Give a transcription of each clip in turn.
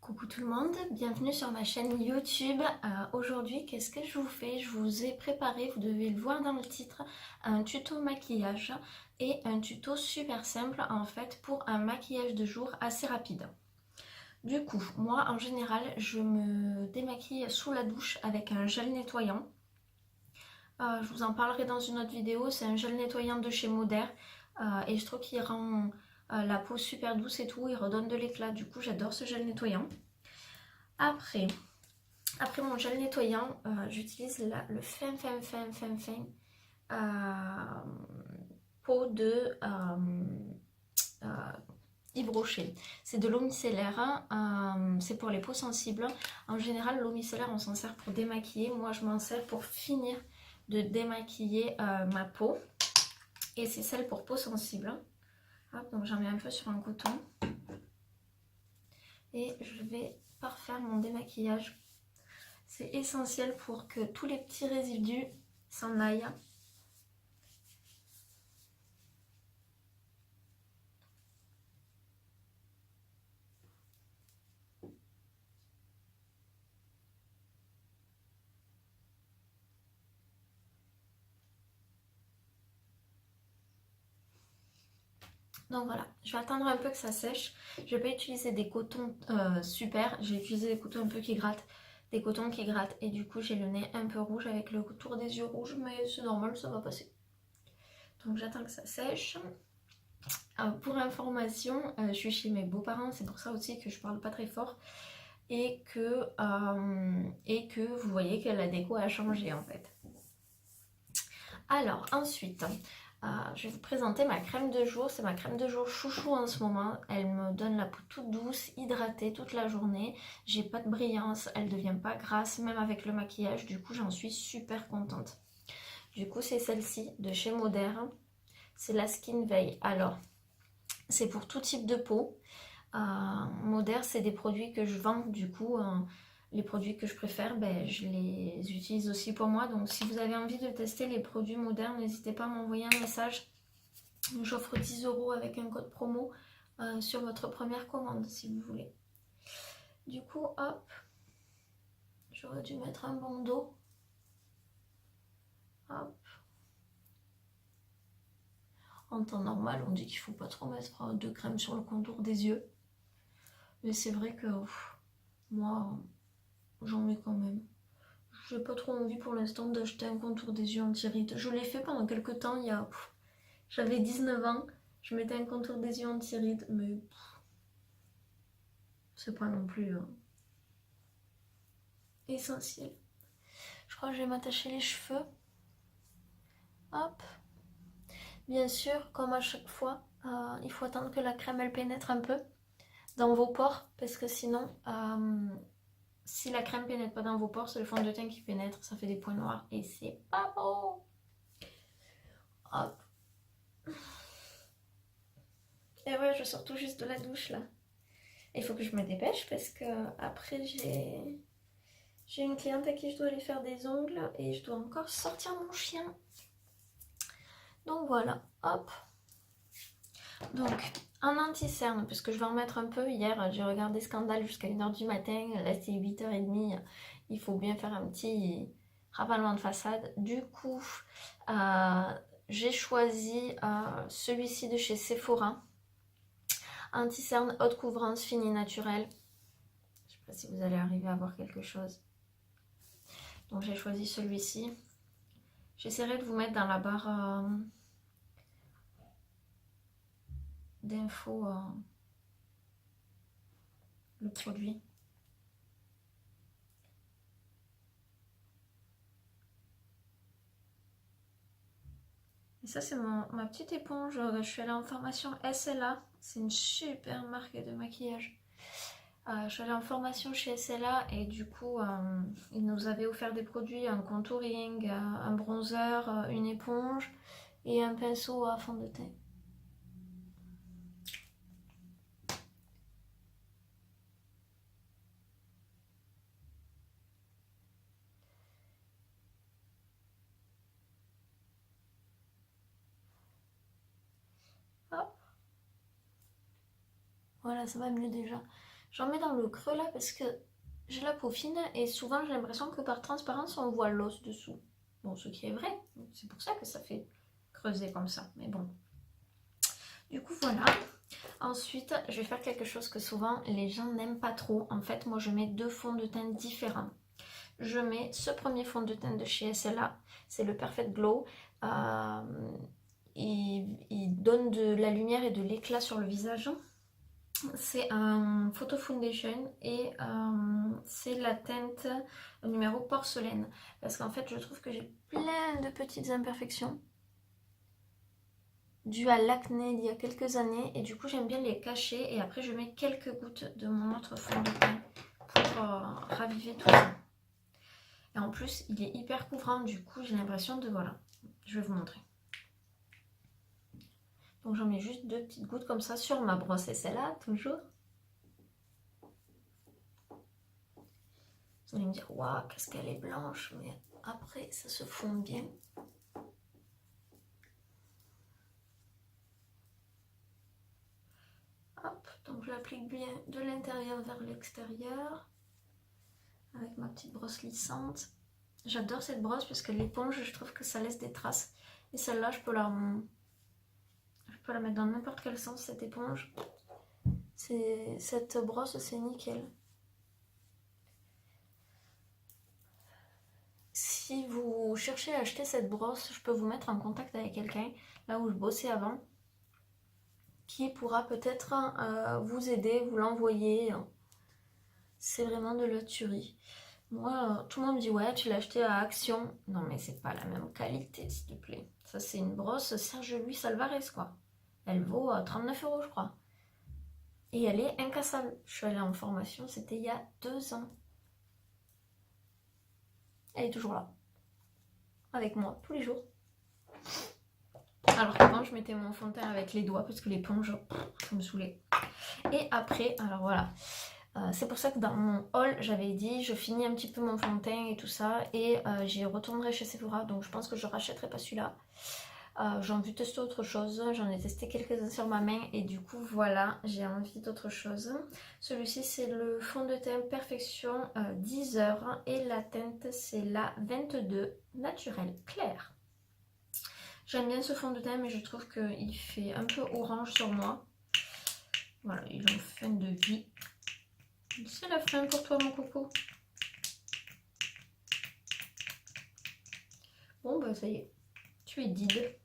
Coucou tout le monde, bienvenue sur ma chaîne YouTube. Aujourd'hui, qu'est-ce que je vous fais? Je vous ai préparé, vous devez le voir dans le titre, un tuto maquillage et un tuto super simple en fait pour un maquillage de jour assez rapide. Du coup, moi en général, je me démaquille sous la douche avec un gel nettoyant. Je vous en parlerai dans une autre vidéo, c'est un gel nettoyant de chez Modère et je trouve qu'il rend la peau super douce et tout, il redonne de l'éclat, du coup j'adore ce gel nettoyant. Après mon gel nettoyant, j'utilise le fin pot de Yves Rocher. C'est de l'eau micellaire, c'est pour les peaux sensibles. En général, l'eau micellaire, on s'en sert pour démaquiller. Moi, je m'en sers pour finir de démaquiller ma peau. Et c'est celle pour peau sensible. Hop, donc j'en mets un peu sur un coton. Et je vais parfaire mon démaquillage. C'est essentiel pour que tous les petits résidus s'en aillent. Donc voilà, je vais attendre un peu que ça sèche. Je vais pas utiliser des cotons super, j'ai utilisé des cotons un peu qui grattent, des cotons qui grattent. Et du coup, j'ai le nez un peu rouge avec le tour des yeux rouges, mais c'est normal, ça va passer. Donc j'attends que ça sèche. Pour information, je suis chez mes beaux-parents, c'est pour ça aussi que je parle pas très fort. Et que vous voyez que la déco a changé en fait. Alors ensuite, je vais vous présenter ma crème de jour. C'est ma crème de jour chouchou en ce moment. Elle me donne la peau toute douce, hydratée toute la journée. J'ai pas de brillance, elle devient pas grasse même avec le maquillage. Du coup, j'en suis super contente. Du coup, c'est celle-ci de chez Modère. C'est la Skin Veil. Alors, c'est pour tout type de peau. Modère, c'est des produits que je vends. Du coup, les produits que je préfère, je les utilise aussi pour moi. Donc si vous avez envie de tester les produits modernes, n'hésitez pas à m'envoyer un message. J'offre 10 € avec un code promo sur votre première commande si vous voulez. Du coup, hop, j'aurais dû mettre un bandeau. Hop. En temps normal, on dit qu'il ne faut pas trop mettre de crème sur le contour des yeux. Mais c'est vrai que moi, j'en mets quand même. J'ai pas trop envie pour l'instant d'acheter un contour des yeux anti-rides. Je l'ai fait pendant quelques temps, j'avais 19 ans, je mettais un contour des yeux anti-rides, mais c'est pas non plus essentiel. Je crois que je vais m'attacher les cheveux. Hop. Bien sûr, comme à chaque fois, il faut attendre que la crème elle pénètre un peu dans vos pores, parce que sinon, si la crème pénètre pas dans vos pores, c'est le fond de teint qui pénètre, ça fait des points noirs et c'est pas beau. Hop. Et ouais, je sors tout juste de la douche là. Il faut que je me dépêche parce que après j'ai une cliente à qui je dois aller faire des ongles et je dois encore sortir mon chien. Donc voilà, hop. Donc un anti-cerne, puisque je vais en mettre un peu. Hier j'ai regardé Scandale jusqu'à 1 h du matin, là c'est 8 h 30. Il faut bien faire un petit ravalement de façade. Du coup, j'ai choisi celui-ci de chez Sephora. Anti-cerne haute couvrance fini naturel. Je sais pas si vous allez arriver à voir quelque chose. Donc j'ai choisi celui-ci. J'essaierai de vous mettre dans la barre d'infos le produit. Et ça c'est ma petite éponge. Je suis allée en formation SLA. C'est une super marque de maquillage. Je suis allée en formation chez SLA et du coup ils nous avaient offert des produits, un contouring, un bronzer, une éponge et un pinceau à fond de teint. Hop. Voilà, ça va mieux déjà. J'en mets dans le creux là parce que j'ai la peau fine et souvent j'ai l'impression que par transparence on voit l'os dessous. Bon, ce qui est vrai, c'est pour ça que ça fait creuser comme ça, mais bon. Du coup voilà. Ensuite, je vais faire quelque chose que souvent les gens n'aiment pas trop. En fait, moi je mets 2 fonds de teint différents. Je mets ce premier fond de teint de chez SLA, c'est le Perfect Glow. Il donne de la lumière et de l'éclat sur le visage. C'est un photo foundation et c'est la teinte numéro porcelaine. Parce qu'en fait, je trouve que j'ai plein de petites imperfections dues à l'acné d'il y a quelques années. Et du coup, j'aime bien les cacher. Et après, je mets quelques gouttes de mon autre fond de teint pour raviver tout ça. Et en plus, il est hyper couvrant. Du coup, j'ai l'impression de... Voilà, je vais vous montrer. Donc, j'en mets juste 2 petites gouttes comme ça sur ma brosse. Et celle-là, toujours. Vous allez me dire, waouh, qu'est-ce qu'elle est blanche, mais après, ça se fond bien. Hop, donc je l'applique bien de l'intérieur vers l'extérieur, avec ma petite brosse lissante. J'adore cette brosse parce que l'éponge, je trouve que ça laisse des traces. Et celle-là, je peux la mettre dans n'importe quel sens, cette éponge. Cette brosse, c'est nickel. Si vous cherchez à acheter cette brosse, je peux vous mettre en contact avec quelqu'un, là où je bossais avant, qui pourra peut-être vous aider, vous l'envoyer. C'est vraiment de la tuerie. Moi, tout le monde me dit, ouais, tu l'as acheté à Action. Non, mais c'est pas la même qualité, s'il te plaît. Ça, c'est une brosse Serge Louis Alvarez, quoi. Elle vaut 39 €, je crois. Et elle est incassable. Je suis allée en formation, c'était il y a 2 ans. Elle est toujours là. Avec moi, tous les jours. Alors qu'avant, je mettais mon fond de teint avec les doigts parce que l'éponge, ça me saoulait. Et après, alors voilà. C'est pour ça que dans mon haul, j'avais dit, je finis un petit peu mon fond de teint et tout ça. Et j'y retournerai chez Sephora. Donc je pense que je rachèterai pas celui-là. J'ai envie de tester autre chose. J'en ai testé quelques-uns sur ma main. Et du coup, voilà, j'ai envie d'autre chose. Celui-ci, c'est le fond de teint Perfection 10 heures. Et la teinte, c'est la 22 naturelle claire. J'aime bien ce fond de teint, mais je trouve qu'il fait un peu orange sur moi. Voilà, il est en fin de vie. C'est la fin pour toi, mon coco. Bon, bah ça y est, tu es dead.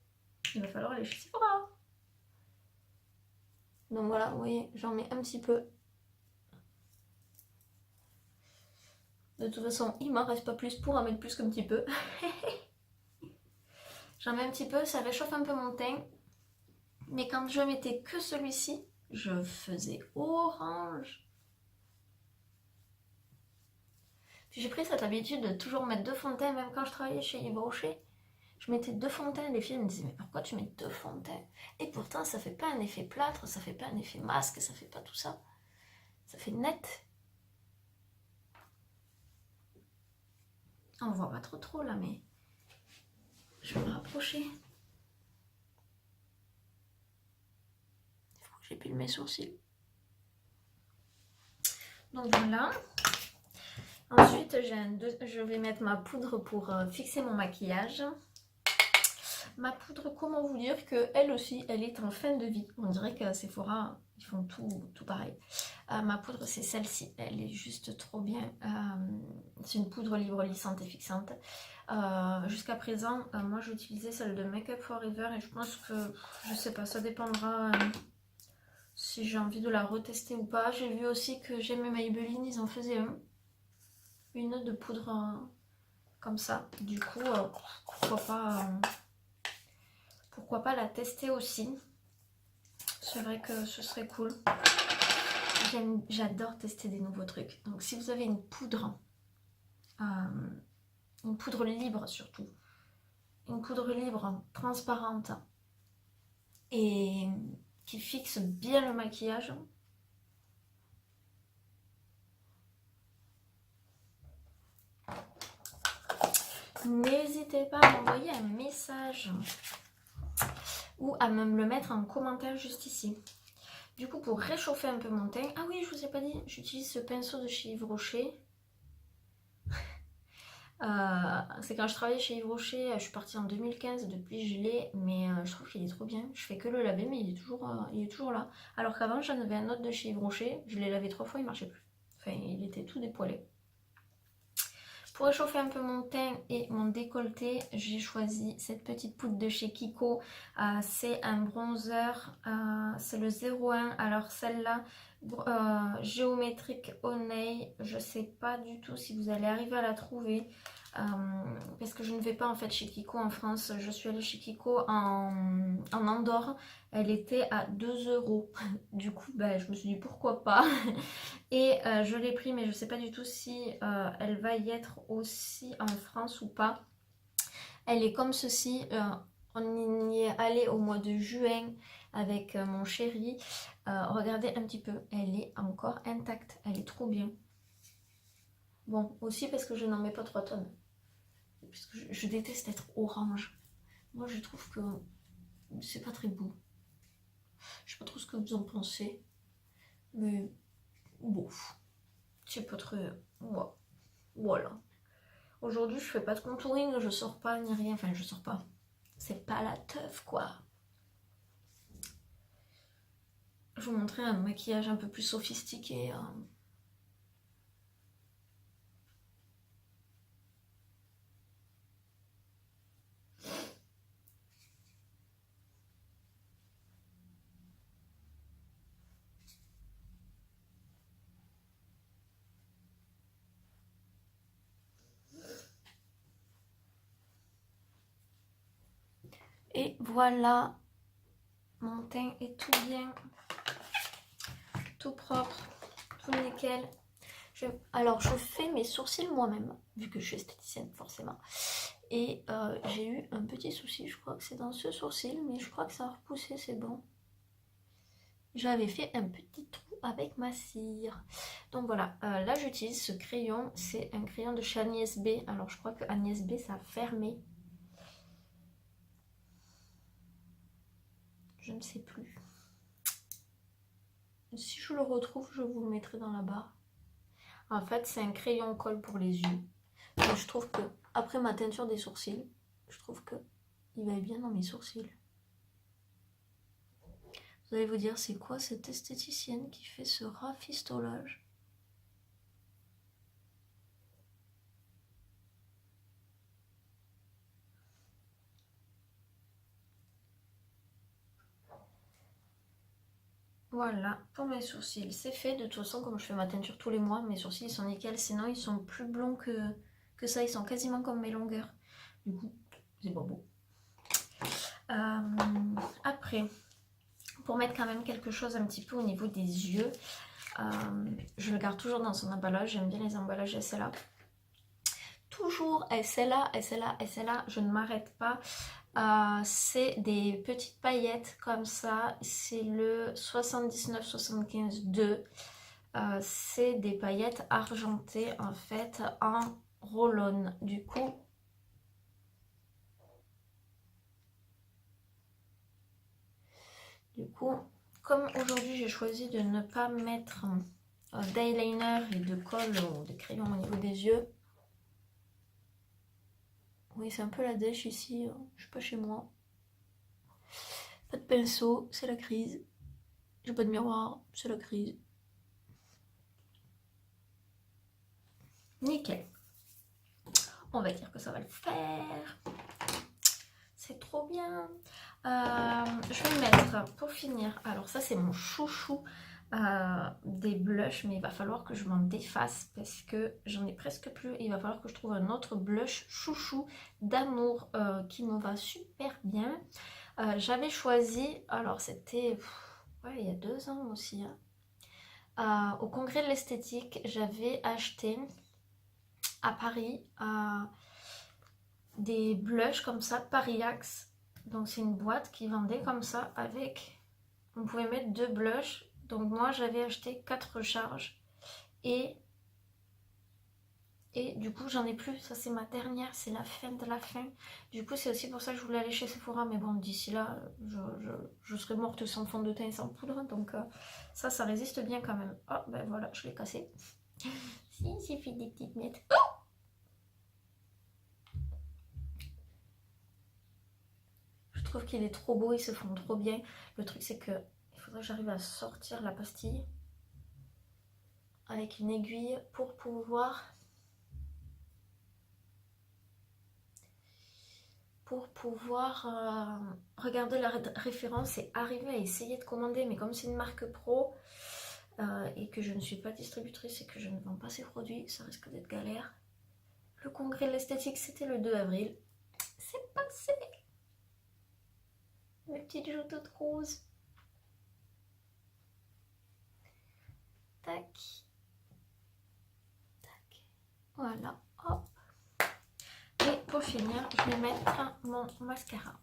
Il va falloir aller chez Sephora. Donc voilà, vous voyez, j'en mets un petit peu. De toute façon, il m'en reste pas plus pour en mettre plus qu'un petit peu. J'en mets un petit peu, ça réchauffe un peu mon teint. Mais quand je mettais que celui-ci, je faisais orange. Puis j'ai pris cette habitude de toujours mettre 2 fonds de teint, même quand je travaillais chez Yves Rocher. Je mettais 2 fonds de teint, les filles me disaient, mais pourquoi tu mets 2 fonds de teint? Et pourtant, ça fait pas un effet plâtre, ça fait pas un effet masque, ça fait pas tout ça. Ça fait net. On voit pas trop là, mais je vais me rapprocher. Il faut que j'épile mes sourcils. Donc voilà. Ensuite, je vais mettre ma poudre pour fixer mon maquillage. Ma poudre, comment vous dire qu'elle aussi, elle est en fin de vie. On dirait qu'à Sephora, ils font tout pareil. Ma poudre, c'est celle-ci. Elle est juste trop bien. C'est une poudre libre, lissante et fixante. Jusqu'à présent, moi, j'utilisais celle de Make Up Forever et je pense que, je sais pas, ça dépendra si j'ai envie de la retester ou pas. J'ai vu aussi que J'aime Maybelline, ils en faisaient une de poudre comme ça. Du coup, pourquoi pas la tester aussi. C'est vrai que ce serait cool. J'adore tester des nouveaux trucs. Donc si vous avez une poudre libre surtout, une poudre libre transparente et qui fixe bien le maquillage, n'hésitez pas à m'envoyer un message ou à me le mettre en commentaire juste ici. Du coup, pour réchauffer un peu mon teint... Ah oui, je vous ai pas dit, j'utilise ce pinceau de chez Yves Rocher. C'est quand je travaillais chez Yves Rocher, je suis partie en 2015, depuis je l'ai, mais je trouve qu'il est trop bien. Je fais que le laver, mais il est toujours là. Alors qu'avant, j'en avais un autre de chez Yves Rocher, je l'ai lavé 3 fois, il marchait plus. Enfin, il était tout dépoilé. Pour réchauffer un peu mon teint et mon décolleté, j'ai choisi cette petite poudre de chez Kiko. C'est un bronzer, c'est le 01. Alors celle-là, géométrique au nail, je sais pas du tout si vous allez arriver à la trouver. Parce que je ne vais pas en fait chez Kiko en France, je suis allée chez Kiko en Andorre, elle était à 2 €. Du coup bah, je me suis dit pourquoi pas. Et je l'ai pris mais je ne sais pas du tout si elle va y être aussi en France ou pas. Elle est comme ceci, on y est allé au mois de juin avec mon chéri. Regardez un petit peu, elle est encore intacte, elle est trop bien. Bon, aussi parce que je n'en mets pas 3 tonnes. Parce que je déteste être orange. Moi je trouve que c'est pas très beau. Je sais pas trop ce que vous en pensez. Mais bon, c'est pas très... Ouais. Voilà. Aujourd'hui je fais pas de contouring, je sors pas ni rien. Enfin je sors pas. C'est pas la teuf quoi. Je vous montrer un maquillage un peu plus sophistiqué. Et voilà, mon teint est tout bien, tout propre, tout nickel. Alors je fais mes sourcils moi-même, vu que je suis esthéticienne forcément. Et j'ai eu un petit souci, je crois que c'est dans ce sourcil, mais je crois que ça a repoussé, c'est bon. J'avais fait un petit trou avec ma cire. Donc voilà, là j'utilise ce crayon, c'est un crayon de chez Agnès B. Alors je crois que Agnès B ça a fermé. Je ne sais plus. Si je le retrouve, je vous le mettrai dans la barre. En fait, c'est un crayon colle pour les yeux. Et je trouve que, après ma teinture des sourcils, je trouve que il va bien dans mes sourcils. Vous allez vous dire, c'est quoi cette esthéticienne qui fait ce rafistolage? Voilà, pour mes sourcils, c'est fait. De toute façon, comme je fais ma teinture tous les mois, mes sourcils ils sont nickel. Sinon, ils sont plus blonds que ça. Ils sont quasiment comme mes longueurs. Du coup, c'est pas beau. Après, pour mettre quand même quelque chose un petit peu au niveau des yeux, je le garde toujours dans son emballage. J'aime bien les emballages SLA. Toujours SLA, SLA, SLA. Je ne m'arrête pas. C'est des petites paillettes comme ça, c'est le 79-75-2, c'est des paillettes argentées en fait en roll-on. Du coup comme aujourd'hui j'ai choisi de ne pas mettre d'eyeliner et de colle ou de crayon au niveau des yeux. Oui, c'est un peu la dèche ici, je suis pas chez moi. Pas de pinceau, c'est la crise. J'ai pas de miroir, c'est la crise. Nickel. On va dire que ça va le faire. C'est trop bien. Je vais mettre, pour finir, alors ça c'est mon chouchou des blushs, mais il va falloir que je m'en défasse parce que j'en ai presque plus. Il va falloir que je trouve un autre blush chouchou d'amour qui me va super bien. J'avais choisi, alors c'était ouais, il y a 2 ans aussi, hein. Au congrès de l'esthétique, j'avais acheté à Paris des blushs comme ça, Pariax. Donc c'est une boîte qui vendait comme ça avec, on pouvait mettre 2 blushs. Donc moi j'avais acheté 4 charges et Et du coup j'en ai plus, ça c'est ma dernière, c'est la fin de la fin. Du coup c'est aussi pour ça que je voulais aller chez Sephora, mais bon d'ici là je serai morte sans fond de teint et sans poudre, donc ça résiste bien quand même. Oh ben voilà, je l'ai cassé. Si, il suffit des petites miettes. Je trouve qu'il est trop beau, ils se font trop bien. Le truc c'est que il faudrait que j'arrive à sortir la pastille avec une aiguille pour pouvoir regarder la référence et arriver à essayer de commander. Mais comme c'est une marque pro et que je ne suis pas distributrice et que je ne vends pas ces produits, ça risque d'être galère. Le congrès de l'esthétique c'était le 2 avril. C'est passé. Mes petites joues toutes roses. Tac. Tac. Voilà. Hop. Et pour finir, je vais mettre mon mascara.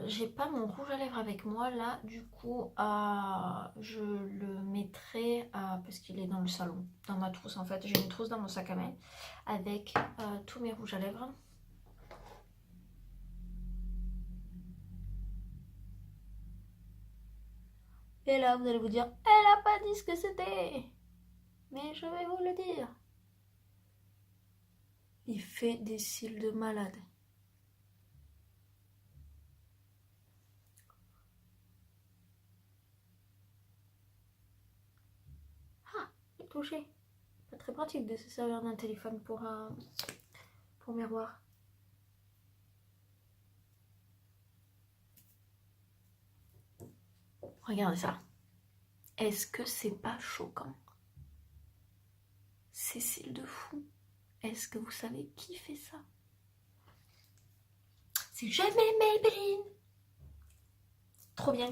J'ai pas mon rouge à lèvres avec moi là, du coup je le mettrai parce qu'il est dans le salon, dans ma trousse en fait. J'ai une trousse dans mon sac à main avec tous mes rouges à lèvres. Et là vous allez vous dire, elle a pas dit ce que c'était, mais je vais vous le dire. Il fait des cils de malade. Ah, j'ai touché. Pas très pratique de se servir d'un téléphone pour miroir. Regardez ça. Est-ce que c'est pas choquant? Ces cils de fou. Est-ce que vous savez qui fait ça? C'est jamais Maybelline. Trop bien.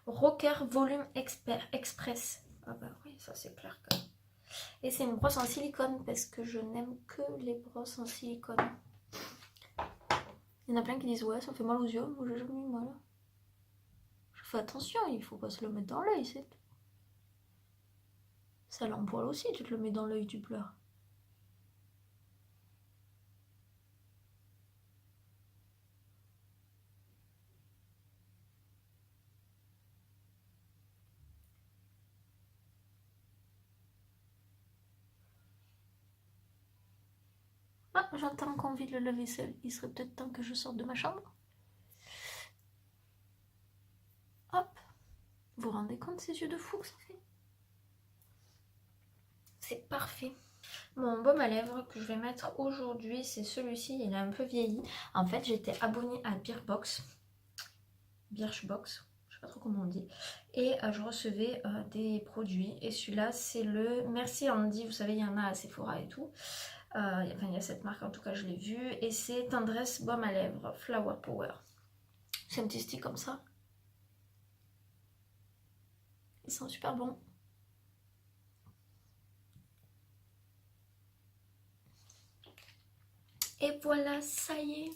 Rocker Volume Express. Ah bah oui, ça c'est clair que... Et c'est une brosse en silicone parce que je n'aime que les brosses en silicone. Il y en a plein qui disent ouais ça fait mal aux yeux. Moi j'ai jamais eu mal. Je fais attention, il faut pas se le mettre dans l'œil, c'est tout. Ça l'empoile aussi, tu te le mets dans l'œil, tu pleures. Ah, j'entends qu'on vide le lave-vaisselle. Il serait peut-être temps que je sorte de ma chambre. Hop. Vous vous rendez compte ces yeux de fou que ça fait? C'est parfait. Mon baume à lèvres que je vais mettre aujourd'hui, c'est celui-ci. Il est un peu vieilli. En fait, j'étais abonnée à Birchbox. Birchbox. Je sais pas trop comment on dit. Et je recevais des produits. Et celui-là, c'est le Merci Andy. Vous savez, il y en a à Sephora et tout. Enfin, il y a cette marque, en tout cas, je l'ai vu. Et c'est Tendresse Baume à lèvres Flower Power. C'est un petit stick comme ça. Ils sont super bons. Et voilà, ça y est.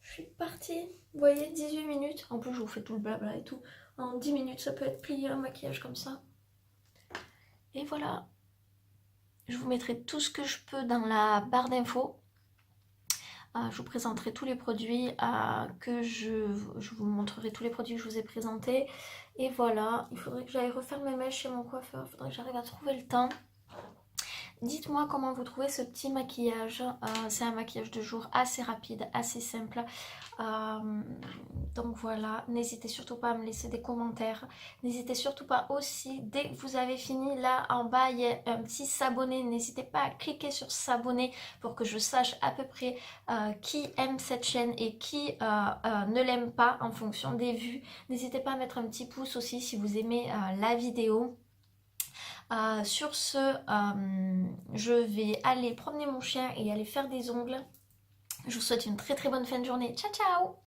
Je suis partie. Vous voyez, 18 minutes. En plus, je vous fais tout le blabla et tout. En 10 minutes, ça peut être plié un maquillage comme ça. Et voilà. Je vous mettrai tout ce que je peux dans la barre d'infos. Je vous présenterai tous les produits je vous montrerai tous les produits que je vous ai présentés. Et voilà, il faudrait que j'aille refaire mes mèches chez mon coiffeur. Il faudrait que j'arrive à trouver le temps. Dites-moi comment vous trouvez ce petit maquillage. C'est un maquillage de jour assez rapide, assez simple. Donc voilà, n'hésitez surtout pas à me laisser des commentaires. N'hésitez surtout pas aussi, dès que vous avez fini, là en bas il y a un petit s'abonner. N'hésitez pas à cliquer sur s'abonner pour que je sache à peu près qui aime cette chaîne et qui ne l'aime pas en fonction des vues. N'hésitez pas à mettre un petit pouce aussi si vous aimez la vidéo. Sur ce, je vais aller promener mon chien et aller faire des ongles. Je vous souhaite une très très bonne fin de journée. Ciao ciao!